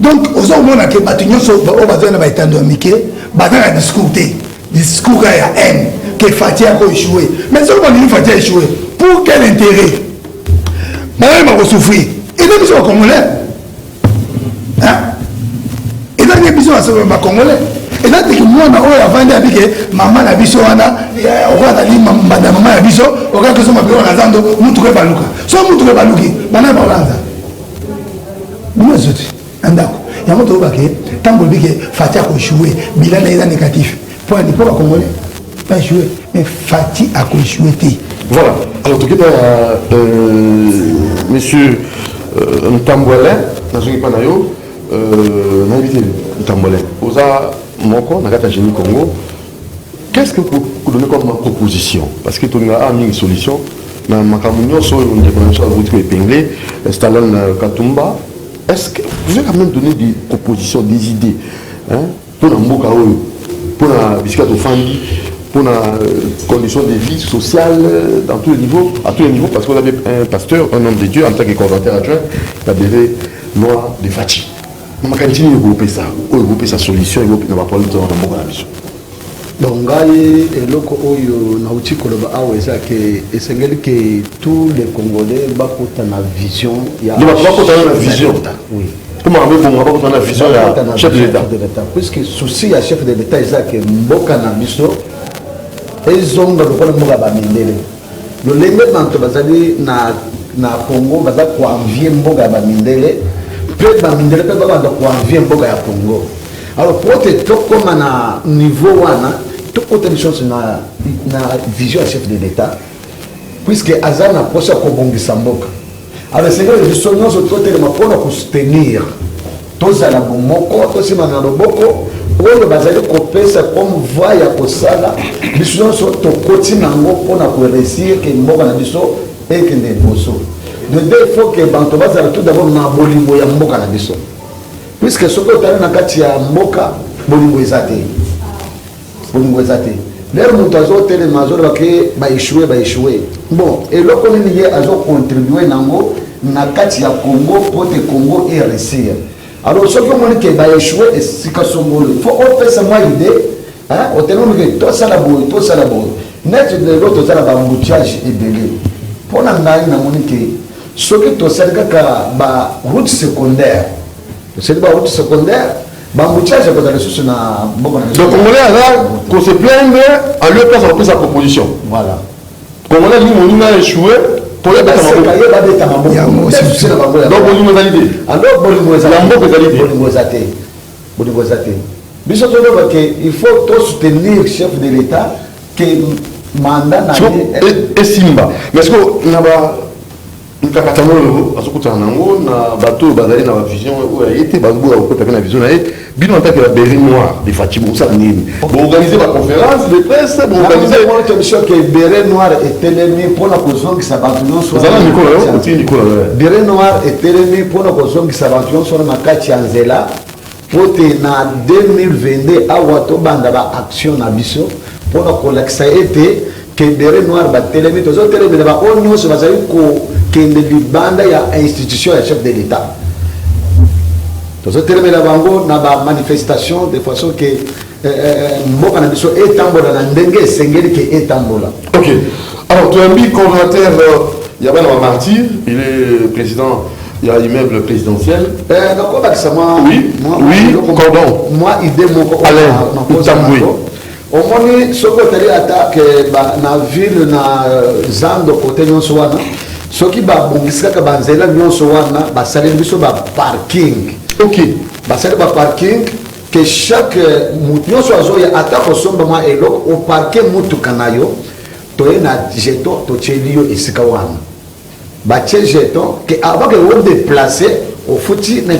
Donc, aux hommes, on a que Batignon, on va dire, on va Mickey, Batin a discuté, discours à haine, que Fatih a échoué. Mais si on dit que Fatih a échoué, pour quel intérêt? Madame va souffrir. Et là, ils sont congolais. Hein? Et là, ils sont congolais. Et là, moi, avant de dire que maman a biso, on a dit maman a biso, on a que son mabio a zando, moutoure baluka. Soit moutoure baluki, maman va lanza. Moi, je dis, andako. Il y a un autre baquet, tant que Fatih a échoué, bilan est négatif. Pour un diplôme congolais, pas échoué, mais Fatih a échoué. Voilà. Alors, tout cas, monsieur Ntamboualin, dans une panayo, l'invité Ntamboualin, Oza Moko, Nagata Génie Congo, qu'est-ce que vous donnez comme proposition? Parce que tu as une solution. Dans ma communion, on a épinglé, Stalin Katumba. Est-ce que vous avez quand même donné des propositions, des idées pour la Mboka, pour la Biscat de Fandi, pour la condition de vie sociale dans tous les niveaux, à tous les niveaux, parce qu'on avait un pasteur, un homme de Dieu, en tant que coordinateur adjoint, qui a bévé Noir de Fati. On va continuer à développer ça, développer sa solution, il va pas le temps dans Mboka la mission. Donc, eloko oyo nauti koloba awa eza ke esengeli que tous les Congolais bakota na vision ya la vision. Oui. Comment on a la vision ya chef de l'État? Puisque souci ya chef de l'État eza ke mboka na biso ezonga lokola mboka bamindele. Lolenge bantu bazali na Congo baza koanvie mboka bamindele, pe bamindele pe babanda koanvie mboka ya Congo. Alors pour te comme na niveau wana tout autre chose na vision chef de l'État, puisque Azan a posé comme bongisa mboka. Alors c'est que les solutions sont toutes les mapona pour soutenir tous à la bomoko, tous na loboko, oyo bazali kopesa comme voie ya kosala, les solutions sont au quotidien pour na réussir que mboka na biso et que des bosso. De deux faut que banto bazala tout d'abord na bolingo ya mboka na biso. Puisque ce que tu as dans le mboka, bolingo ezate. L'air montazo tele mazolo ke ba échouer. Bon, et le colonier a contribué nango na kati ya Congo pour que Congo et réussir. Alors ce que on dit que ba échouer et sika songolo. Faut on fait ça moi idée, hein, au terme que tout ça la boy. Net de l'autre ça la bambouchage et belé. Pour na ngai na monike, ce que to serka ka ba route secondaire. C'est une route secondaire. Bambouchage est dans les sources na bon. Donc Congolais là qu'on se plaindre à leur place on pris sa proposition. Voilà. Congolais lui on a échoué pour les battre. Donc on nous validé. Alors bolingo ezate. Biso to que il faut tout soutenir chef de l'État que mandat na et Simba. Mais est-ce que na ba Nkakatano asokuta nango na bateau bazali na vision où a été bazou okota na vision na bino en tant que la béret noire de Fatima ça nini bon organiser la conférence de presse bon organiser une émission que béret noire est télémi pour la caution qui s'aventure sur Nicolas béret noire est télémi pour la caution qui s'aventure sur makati anzela pour te na 2022 awato banda ba action na biso pour la collecte été que béret noire ba télémi to zo télémi ba onyo so bazali ko kende libanda ya institution ya chef de l'État. Tous les termes de la manifestation de façon que mboka na biso etambola na ndenge sengeli ke etambola. OK. Alors tu es un coordinateur il y a un martyr, il est président il y a immeuble présidentiel. Donc cordon. Moi idée mon Alain au moni soko tali attaque na ville na zando côté nyonso wana. Ce qui va bongisa ka banzela nyonso wana basale biso ba parking. OK. Basale ba parking que chaque nyonso azoya atako somba ma eloko au parking mutu kanayo to na jeton to chelio esika wana. Ba jeton que avant que on déplacer au fouti na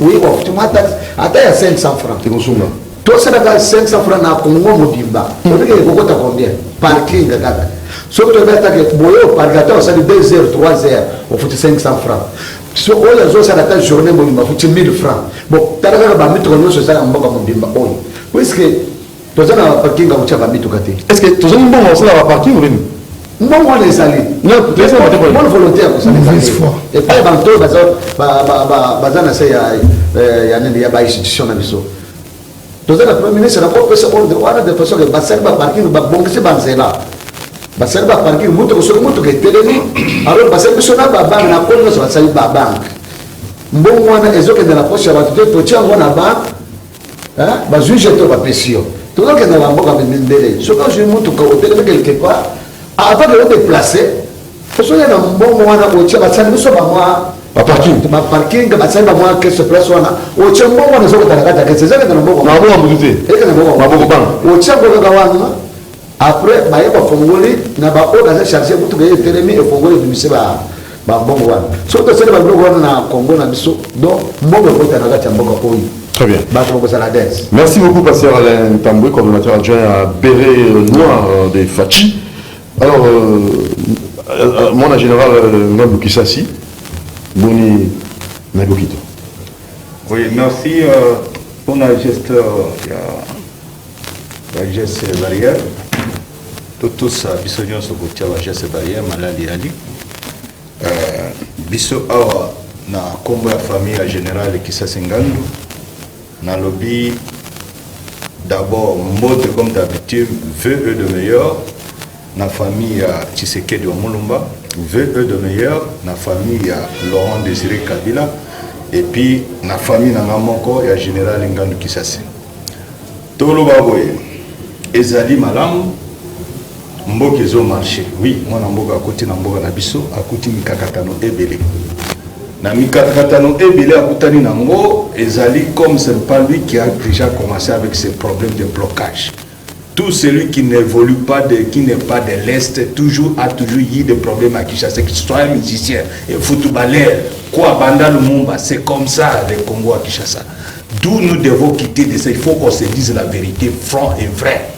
oui au fouti ma taxe ata ya 500 francs. C'est consomma. Toi ça da 500 francs na Congo mobimba. On dit que kokota combien? Parking kaka. Sauf que tu as attaqué, ça dit 2 heures, 3 heures, on fout 500 francs. Si on a ça la journée, on fout 1000 francs. Bon, tu as mis ça en bas comme bimba. Puisque tu as un parking à Moucha Bamito Kate. Est-ce que tu as un bon morceau à parking ou non? Non, on les allés. Non, tu es volontaire. Et pas avant tout, bazana c'est il y a une institution dans biso donc le premier ministre n'a pas fait ça de façon que basel ba parking ba bon c'est banzela basel ba parking muto so muto ke telemi alors basel biso na ba bank na kono so basali ba bank mbongo wana ezoke de la poche ya batu to tiango na bank hein ba juge to ba pesio to donc na mboka bindele so quand je muto ko telemi quelque part avant de le déplacer parce que na mbongo wana o tia basali biso ba moi parking basali ba moi que ce place wana o tia mbongo wana so ko talaka que c'est ça que na mbongo na mbongo muzute et que na mbongo bank o tia ko ga wana après ba yeba fongoli na ba oga charger muto ke telemi e fongoli bimise ba mbongo wana so to sele ba mbongo wana na Congo na biso donc mbongo ko talaka tia mbongo ko yi. Très bien. Merci beaucoup, Pasteur Alain Tamboué, coordonnateur adjoint à Béret Noir des Fachi. Alors, mon général Ngabou Kissassi, Boni Nagokito. Oui, merci pour la gestion barrière. Tous ça, bisogno so kotia la gestion barrière, maladie ali. Biso awa na kombo ya famille en général Kissassi Ngandu. Na lobby, d'abord, mode comme d'habitude, veut de meilleur. Na famille Tshisekedi wa Mulumba, veut de meilleur. Na famille Laurent Désiré Kabila. Et puis, na famille Nangamoko, il y a Général Ngandu Kissassi. Tolo Baboye, Ezali Malam, Mboka Ezo marché. Oui, moi, Mboka à côté Mboka Nabiso, à côté Mikakatano Ebele. Na Mikakatano Ebele à côté Nango, Ezali, comme c'est pas lui qui a déjà commencé avec ses problèmes de blocage. Tout celui qui n'évolue pas, qui n'est pas de l'Est, a toujours eu des problèmes à Kinshasa, qu'il soit musicien, et footballeur, quoi, Banda Lumumba, c'est comme ça le Congo à Kinshasa. D'où nous devons quitter de ça, il faut qu'on se dise la vérité, franc et vrai.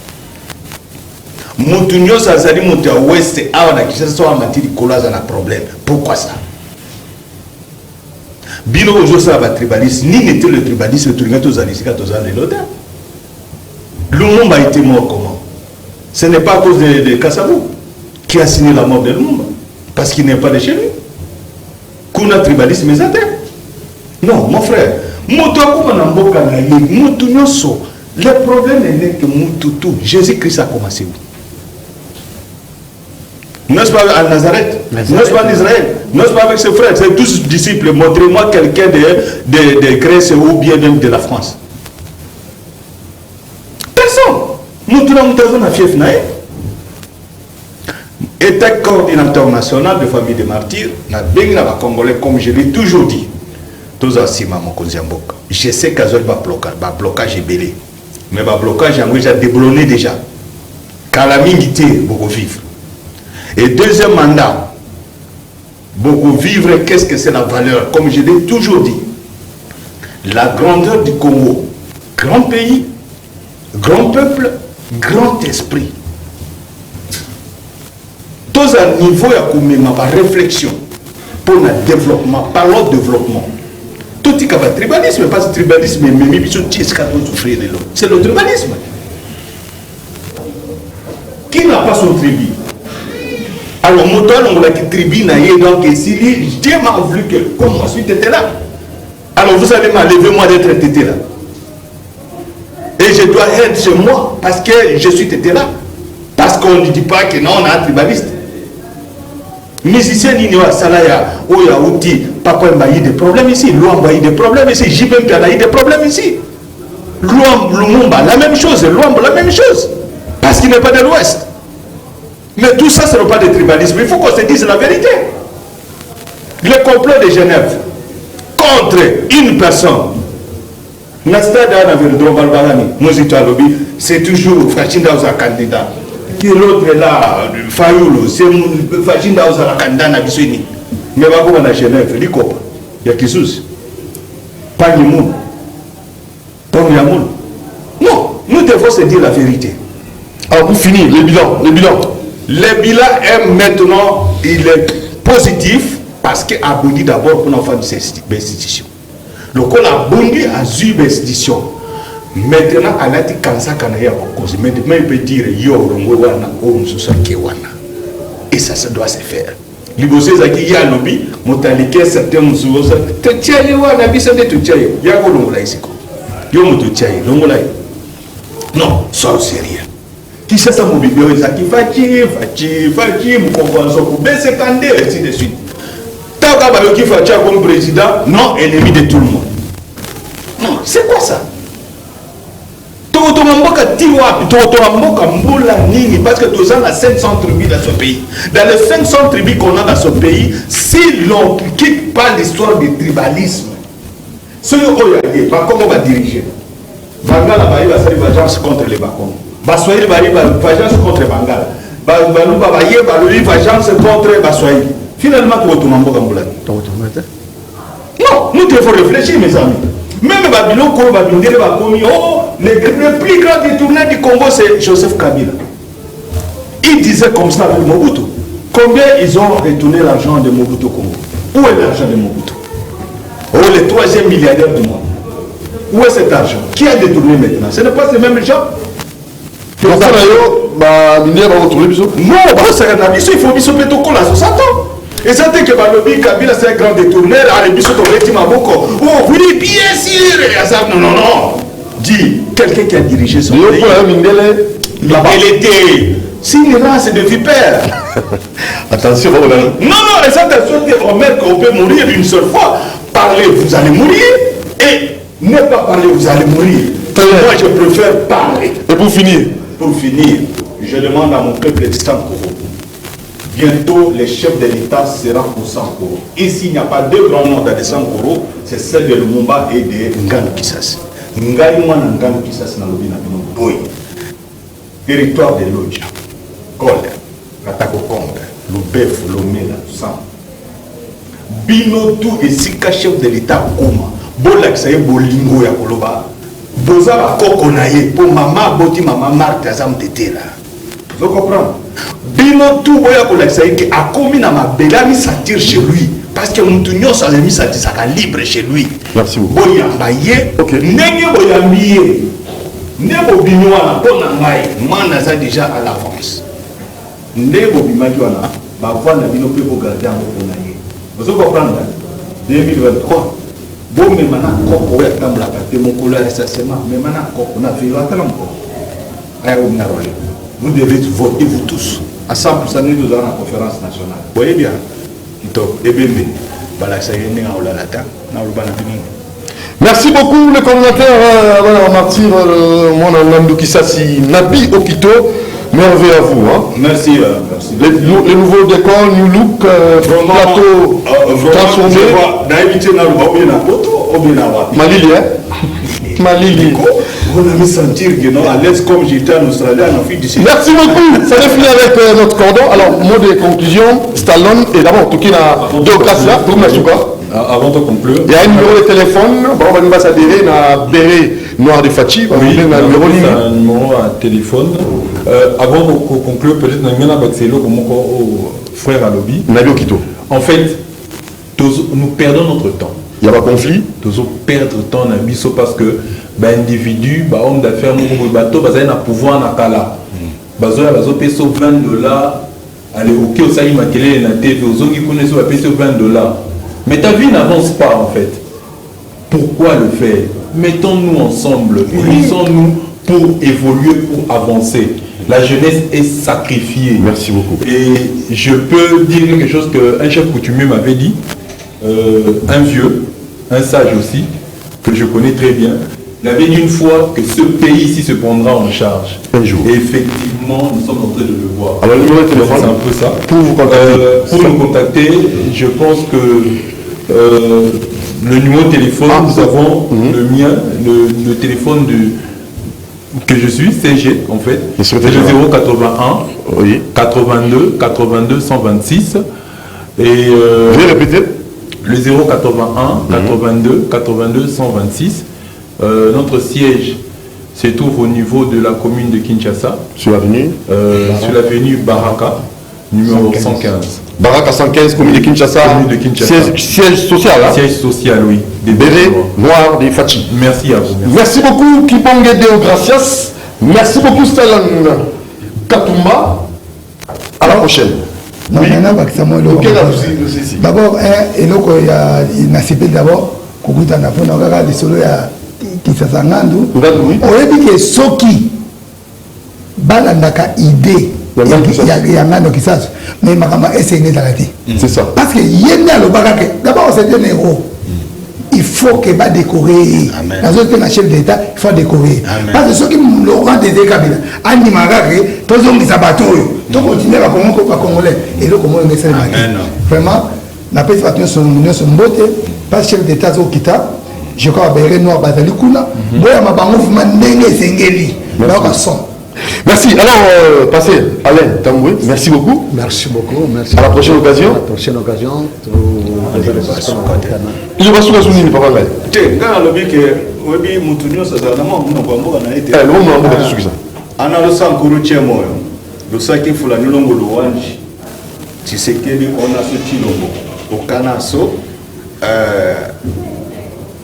Moutounio Sazali monte à Ouest, à Kinshasa, soit en matière de collage, on a problème. Pourquoi ça? Bilo aujourd'hui, ça va tribalisme, ni n'était le tribalisme, le tribalisme, Lumumba a été mort comment? Ce n'est pas à cause de Kassabou qui a signé la mort de Lumumba, parce qu'il n'est pas de chez lui. Kuna tribalisme est atteint. Non, mon frère, le problème n'est que Moutoutou, Jésus-Christ a commencé où? N'est-ce pas à Nazareth? N'est-ce pas en Israël? N'est-ce pas avec ses frères? C'est tous disciples. Montrez-moi quelqu'un de Grèce ou bien même de la France. Nous avons fief naïf. État coordinateur national de famille des martyrs, na bengi na ba Congolais comme je l'ai toujours dit. Tous asima mokonzi mboka. Je sais qu'azol ba blocage est belé. Mais ba blocage en déjà déblonné déjà. Calamité beaucoup vivre. Et deuxième mandat, beaucoup vivre, qu'est-ce que c'est la valeur? Comme je l'ai toujours dit. La grandeur du Congo, grand pays, grand peuple, grand esprit. Tous à niveau il y a ma réflexion pour le développement, parlons de développement. Tout est capable de tribalisme, pas de tribalisme, mais c'est le tribalisme. Qui n'a pas son tribu? Alors, moi, on a qui tribu, donc ici, Dieu m'a voulu que, comme ensuite était là. Alors, vous allez m'enlever moi d'être tété là. Et je dois être chez moi parce que je suis tété là. Parce qu'on ne dit pas que non, on a un tribaliste. Musicien, il y a Salaya, Oyaouti, Papa Mba, il y a des problèmes ici. Luamba, il y a des problèmes ici. Jibem Piana, il y a des problèmes ici. Lumumba, la même chose. Luamba, la même chose. Parce qu'il n'est pas de l'Ouest. Mais tout ça, ce n'est pas de tribalisme. Il faut qu'on se dise la vérité. Le complot de Genève contre une personne. C'est toujours Fachinda aux candidats. Qui l'autre est là, Fayoulou, c'est Fachinda aux candidats à Bissoni. Mais va à Genève, il y a qui sous. Pas de monde. Pas de monde. Non, nous devons se dire la vérité. Alors, vous finissez, le bilan. Le bilan est maintenant, il est positif parce qu'il a bondi d'abord pour l'enfant de ces institutions. Le col a bondi à Zub institution. Maintenant, à l'ati kansa kanaya cause. Maintenant, il peut dire yo rongo wana o msusa kewana. Et ça doit se faire. liboso ezaki ya lobby motalike certains musubo te tiaye wana biso nde to tiaye ya ko longola isiko yo moto tiaye longola non sois sérieux qui ça mobile ezaki fachi mkongozo ko besekande ainsi de suite taka ba yoki fachi comme président non ennemi de tout le monde non c'est quoi ça parce que tous a 500 tribus dans ce pays. Dans les 500 tribus qu'on a dans ce pays, si l'on ne quitte pas l'histoire du tribalisme, ceux qui ont comment on va diriger Bangala va faire vengeance contre les Bakong. Baswahili va faire vengeance contre Bangala. Baluba va faire vengeance contre Baswahili. Finalement, tu vas tout le monde non, nous devons réfléchir, mes amis. Même Babylone, le plus grand détourné du Congo, c'est Joseph Kabila. Il disait comme ça avec Mobutu. Combien ils ont retourné l'argent de Mobutu au Congo? Où est l'argent de Mobutu? Oh, le 3e milliardaire du monde. Où est cet argent? Qui a détourné maintenant? Ce n'est pas ces mêmes gens. Non, il faut que ans. Et ça fait que Balobi Kabila c'est un grand détourneur, à l'émission de Maboko. Oh oui, bien sûr. Non. Dis, quelqu'un qui a dirigé son pays. Il était. S'il est là, c'est de vipère. Attention, non, les attention, on met qu'on peut mourir une seule fois. Parler, vous allez mourir. Et ne pas parler, vous allez mourir. Moi, je préfère parler. Et pour finir, je demande à mon peuple de Sankoro. Bientôt, les chefs de l'État seront au Sankoro. Ici, il n'y a pas deux grands noms dans les Sankoro, c'est celle de Lumumba et de Nganu Kisasi. Ngaïman Nganu Kisasi na lobi na bino boy. Territoire de Lodja, Kole, Katako Konga, Lubef, Lomela, Sam. Bino tout et sika chef de l'État Koma. Bola kisaye bolingo ya koloba. Boza ba koko na ye pour maman boti maman Marthe Azam Tetela. Vous comprenez? Bino tout boya kolakisa yeke a commis na mabela mi satire chez lui parce que Moutounio ça a mis ça libre chez lui. Merci beaucoup. Boya baye. OK. Nenge boya miye. Nebo binwana pona ngai. Moi naza déjà à l'avance. Nebo bimaki wana ba vanda bino pe ko garder en pona ye. Vous comprenez? 2023. Bon mais maintenant koko ya tambla ka te mokolo ya sasema mais maintenant koko na vilo atala mko. Aya o na role. Vous devez voter, vous tous. À 100%, nous avons la conférence nationale. Vous voyez bien. Merci beaucoup, le coordinateur martyr Mwananandou Kisasi Nabi Okito. Merveille à vous. Hein. Merci. Les nouveaux décors, New Look, plateau transformé. Malili, hein? Malili. On a mis sentir que non, à l'aise comme j'étais en Australie, en Afrique du Sud. Merci beaucoup. Ça définit avec notre cordon. Alors, mot de conclusion, Stallone, et d'abord, tout qui a deux classes là, pour merci quoi. Avant de conclure. Il y a un numéro de téléphone, bon, on va s'adhérer à Béré Noir de Fachi. Oui, un numéro à téléphone. Avant de conclure, peut-être que nous avons comme frère à lobby. En fait, nous perdons notre temps. Il y a pas conflit. Nous perdre temps dans biso parce que individu, homme d'affaires, nous bateau, un pouvoir na kala. Bazo peso $20. Allez, ok, au saï maquillé na TV, aux autres qui connaissent au peso $20. Mais ta vie n'avance pas en fait. Pourquoi le faire? Mettons-nous ensemble, unissons-nous pour évoluer, pour avancer. La jeunesse est sacrifiée. Merci beaucoup. Et je peux dire quelque chose qu'un chef coutumier m'avait dit, un vieux, un sage aussi, que je connais très bien. Il avait dit une fois que ce pays ici se prendra en charge. Un jour. Et effectivement, nous sommes en train de le voir. Alors, le numéro de téléphone, c'est un peu ça. Pour vous contacter. Pour nous contacter, je pense que le numéro de téléphone, nous avons le mien, le téléphone que je suis, CG en fait. C'est le 081 82 82 126. Et je vais répéter. Le 081 82 82 126. Notre siège se trouve au niveau de la commune de Kinshasa. Sur l'avenue Baraka, numéro 115. Baraka 115, commune de Kinshasa. Siège social, hein? Siège social, oui. Des bérets noirs, des Fachi. Merci à vous. Merci beaucoup, Kibonge Deo Gracias. Merci beaucoup, Stellan Katumba. À la prochaine. Non, Oui. on a bakisa moi le. Auquel aussi. D'abord, eloko ya na CP d'abord, kukuta na pona kaka de solo ya Kisasangandu. Oui. Oyebi ke soki balandaka idée ya ngando kisasu mais makama esene dalati. C'est ça. Parce que yende alobaka ke d'abord c'est un héros. Il faut que va décorer. Dans un chef d'État, il faut décorer. Parce que ceux qui Laurent Dédé Kabila, Andy Magare, tous les gens qui s'abattent, tout continue à Congolais. Et là, comment on essaie de marquer. Vraiment, la paix est son beauté, pas chef d'État au Kita, je crois que Béré Noir Bazali Kuna, Boya Mabango Fuma Nenge Sengeli, là, on son. Merci. Alors, passez, Alain Tamboué, merci beaucoup. Merci beaucoup. Merci. À la prochaine occasion. À la prochaine occasion. Il va sur Nini, papa. Quand le bic est, oui, Moutounio, ça a été. Le monde n'a pas de ça. Ana lo sankuru chemo yo. Lo saki fulani longo lo wanji. Tshisekedi ona so chilombo. Okana so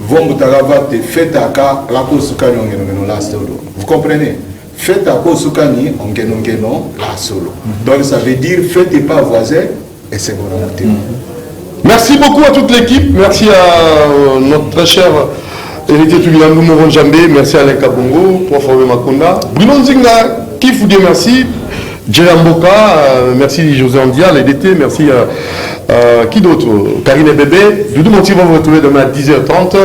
vombu tagava te feta ka la ko sukani ngeno la solo. Vous comprenez? Faites à quoi soukani ngeno la solo. Donc ça veut dire faites pas voisin et c'est bon. Merci beaucoup à toute l'équipe. Merci à notre très cher héritier Tugilandou Moron Jambé. Merci à Alain Kabongo, Prof. Makonda. Bruno Nzinga, Kif Oudé, merci. Djeramboka, merci José Andia, l'EDT, merci à qui d'autre? Karine Bébé. Doudou Monti va vous retrouver demain à 10h30.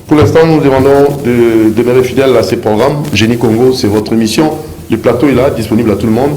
Pour l'instant, nous demandons de demeurer fidèles à ces programmes. Génie Congo, c'est votre émission. Le plateau est là, disponible à tout le monde.